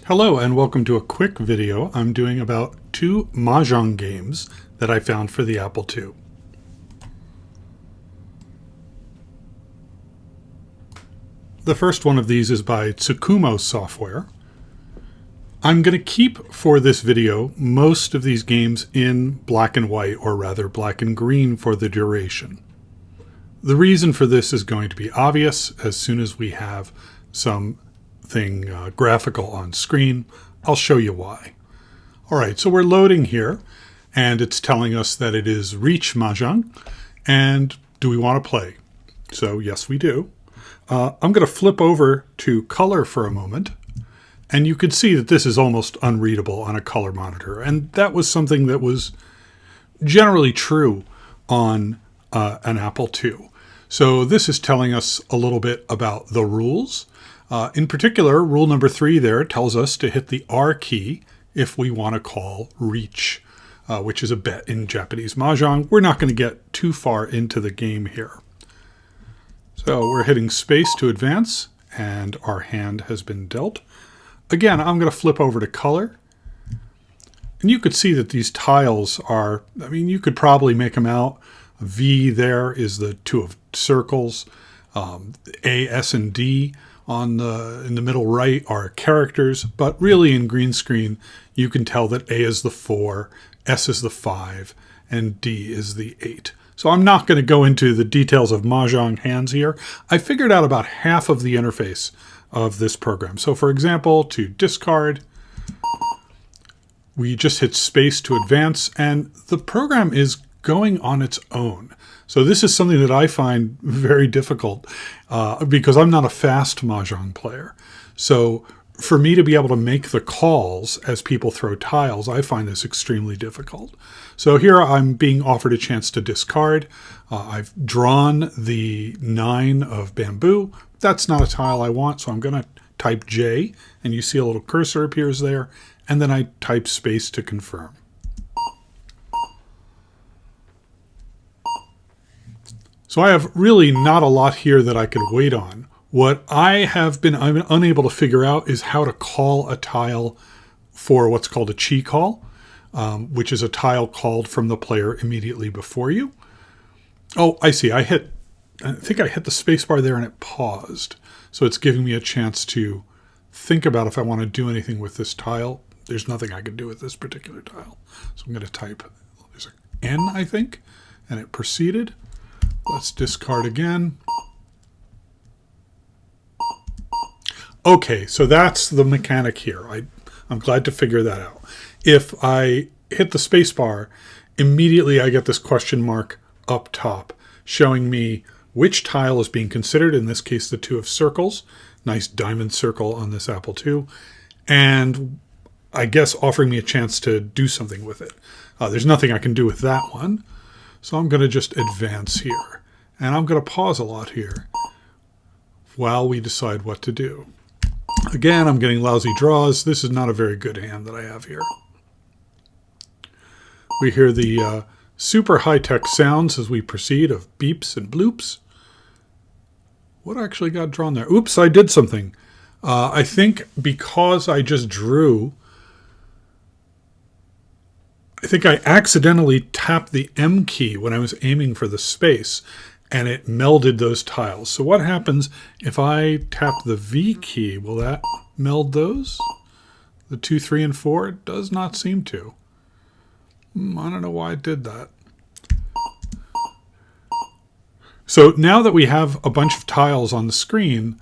Hello and welcome to a quick video I'm doing about two Mahjong games that I found for the Apple II. The first one of these is by Tsukumo software. I'm going to keep for this video most of these games in black and white, or rather black and green for the duration. The reason for this is going to be obvious as soon as we have something graphical on screen. I'll show you why. All right, so we're loading here, and it's telling us that it is Riichi Mahjong, and do we want to play? So yes, we do. I'm going to flip over to color for a moment, and you can see that this is almost unreadable on a color monitor, and that was something that was generally true on an Apple II. So this is telling us a little bit about the rules. In particular, rule number 3 there tells us to hit the R key if we want to call Riichi, which is a bet in Japanese Mahjong. We're not going to get too far into the game here. So we're hitting space to advance, and our hand has been dealt. Again, I'm going to flip over to color. And you could see that these tiles are, you could probably make them out. V there is the two of circles. A, S, and D in the middle right are characters, but really in green screen, you can tell that A is the 4, S is the 5, and D is the 8. So I'm not going to go into the details of Mahjong hands here. I figured out about half of the interface of this program. So for example, to discard, we just hit space to advance, and the program is going on its own. So this is something that I find very difficult because I'm not a fast Mahjong player. So for me to be able to make the calls as people throw tiles, I find this extremely difficult. So here I'm being offered a chance to discard. I've drawn the 9 of bamboo. That's not a tile I want, so I'm going to type J, and you see a little cursor appears there, and then I type space to confirm. So I have really not a lot here that I could wait on. What I'm unable to figure out is how to call a tile for what's called a chi call, which is a tile called from the player immediately before you. Oh, I see. I think I hit the spacebar there and it paused. So it's giving me a chance to think about if I want to do anything with this tile. There's nothing I can do with this particular tile. So I'm going to type, there's an N, I think, and it proceeded. Let's discard again. Okay, so that's the mechanic here. I'm glad to figure that out. If I hit the space bar, immediately I get this question mark up top showing me which tile is being considered, in this case the 2 of circles. Nice diamond circle on this Apple II. And I guess offering me a chance to do something with it. There's nothing I can do with that one. So I'm going to just advance here. And I'm going to pause a lot here while we decide what to do. Again, I'm getting lousy draws. This is not a very good hand that I have here. We hear the super high-tech sounds as we proceed of beeps and bloops. What actually got drawn there? Oops, I did something. I think because I just drew, I think I accidentally tapped the M key when I was aiming for the space, and it melded those tiles. So what happens if I tap the V key? Will that meld those? The 2, 3, and 4? It does not seem to. I don't know why it did that. So now that we have a bunch of tiles on the screen,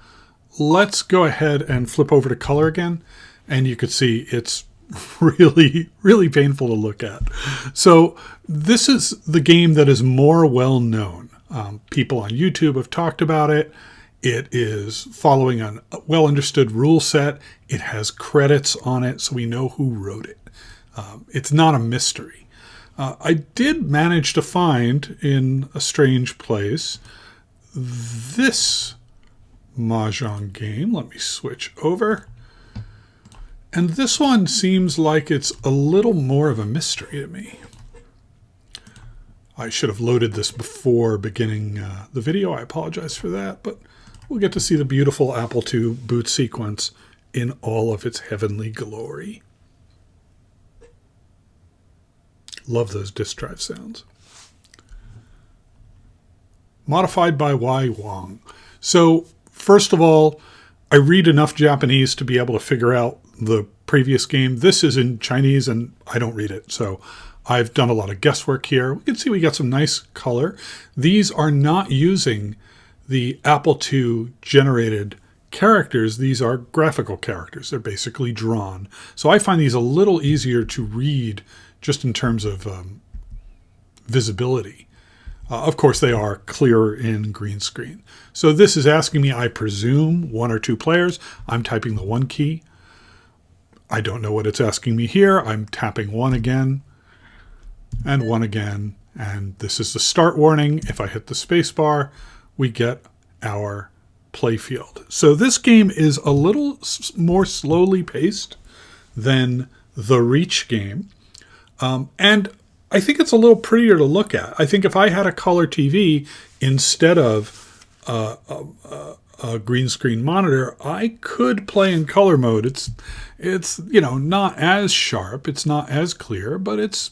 let's go ahead and flip over to color again. And you can see it's really, really painful to look at. So this is the game that is more well known. People on YouTube have talked about it. It is following a well understood rule set. It has credits on it, so we know who wrote it. It's not a mystery. I did manage to find in a strange place this Mahjong game. Let me switch over. And this one seems like it's a little more of a mystery to me. I should have loaded this before beginning the video. I apologize for that, but we'll get to see the beautiful Apple II boot sequence in all of its heavenly glory. Love those disk drive sounds. Modified by Y. Wang. So, first of all, I read enough Japanese to be able to figure out the previous game. This is in Chinese and I don't read it, so I've done a lot of guesswork here. We can see we got some nice color. These are not using the Apple II generated characters. These are graphical characters. They're basically drawn. So I find these a little easier to read just in terms of visibility. Of course, they are clearer in green screen. So this is asking me, I presume, 1 or 2 players. I'm typing the 1 key. I don't know what it's asking me here. I'm tapping 1 again and 1 again. And this is the start warning. If I hit the space bar, we get our playfield. So this game is a little more slowly paced than the Riichi game. And I think it's a little prettier to look at. I think if I had a color TV instead of a green screen monitor, I could play in color mode. It's not as sharp, it's not as clear, but it's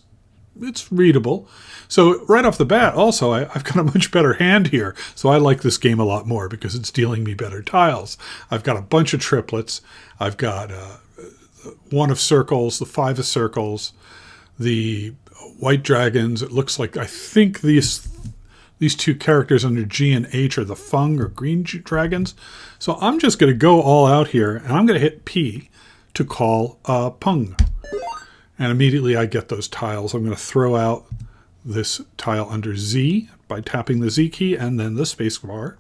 readable. So right off the bat, also, I've got a much better hand here. So I like this game a lot more because it's dealing me better tiles. I've got a bunch of triplets. I've got 1 of circles, the 5 of circles, the white dragons. It looks like, I think these 2 characters under G and H are the Feng or green dragons. So I'm just going to go all out here, and I'm going to hit P to call Peng. And immediately I get those tiles. I'm going to throw out this tile under Z by tapping the Z key and then the space bar.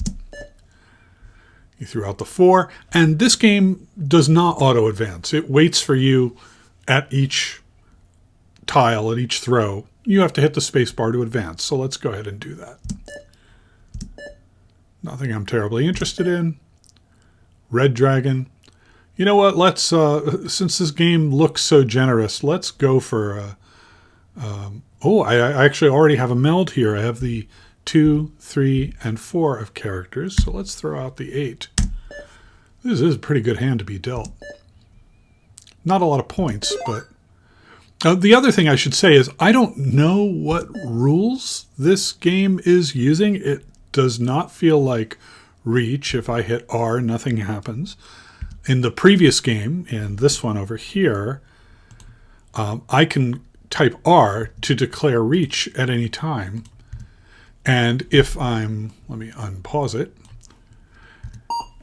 You threw out the 4. And this game does not auto advance. It waits for you at each tile, at each throw. You have to hit the space bar to advance. So let's go ahead and do that. Nothing I'm terribly interested in. Red dragon. You know what? Let's, since this game looks so generous, let's go for, I actually already have a meld here. I have the 2, 3, and 4 of characters. So let's throw out the 8. This is a pretty good hand to be dealt. Not a lot of points, but the other thing I should say is I don't know what rules this game is using. It does not feel like Riichi. If I hit R, nothing happens. In the previous game, in this one over here, I can type R to declare Riichi at any time. And if let me unpause it.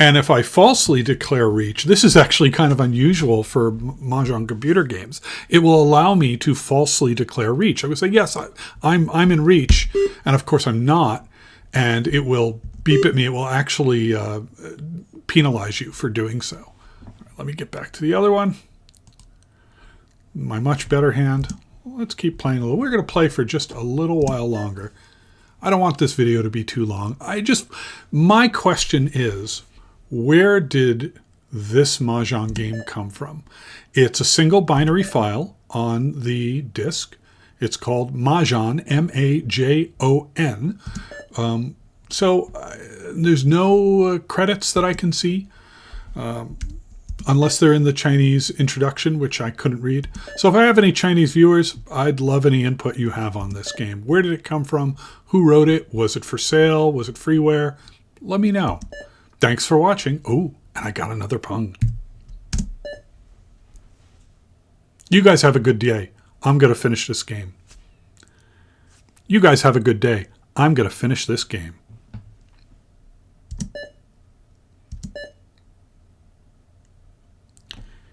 And if I falsely declare Riichi, this is actually kind of unusual for Mahjong computer games. It will allow me to falsely declare Riichi. I would say, yes, I'm in Riichi. And of course I'm not. And it will beep at me. It will actually penalize you for doing so. Let me get back to the other one. My much better hand. Let's keep playing a little. We're going to play for just a little while longer. I don't want this video to be too long. My question is, where did this Mahjong game come from? It's a single binary file on the disk. It's called Mahjong, M-A-J-O-N. So there's no credits that I can see. Unless they're in the Chinese introduction, which I couldn't read. So if I have any Chinese viewers, I'd love any input you have on this game. Where did it come from? Who wrote it? Was it for sale? Was it freeware? Let me know. Thanks for watching. Oh, and I got another Peng. You guys have a good day. I'm going to finish this game. You guys have a good day. I'm going to finish this game.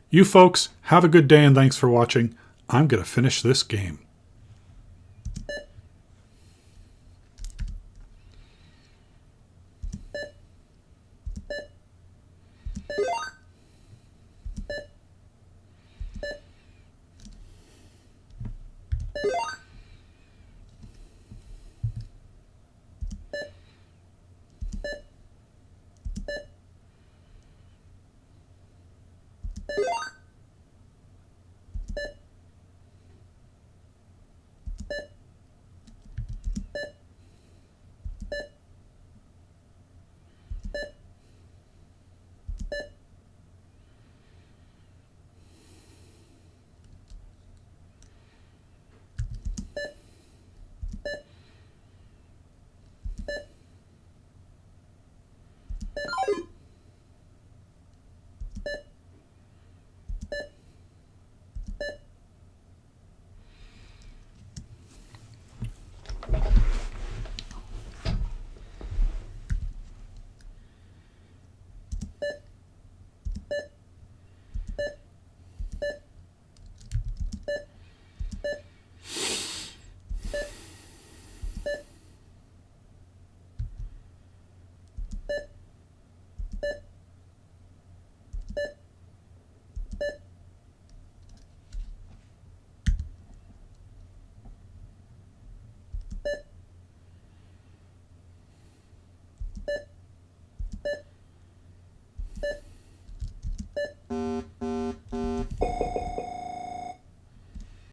You folks, have a good day and thanks for watching. I'm going to finish this game.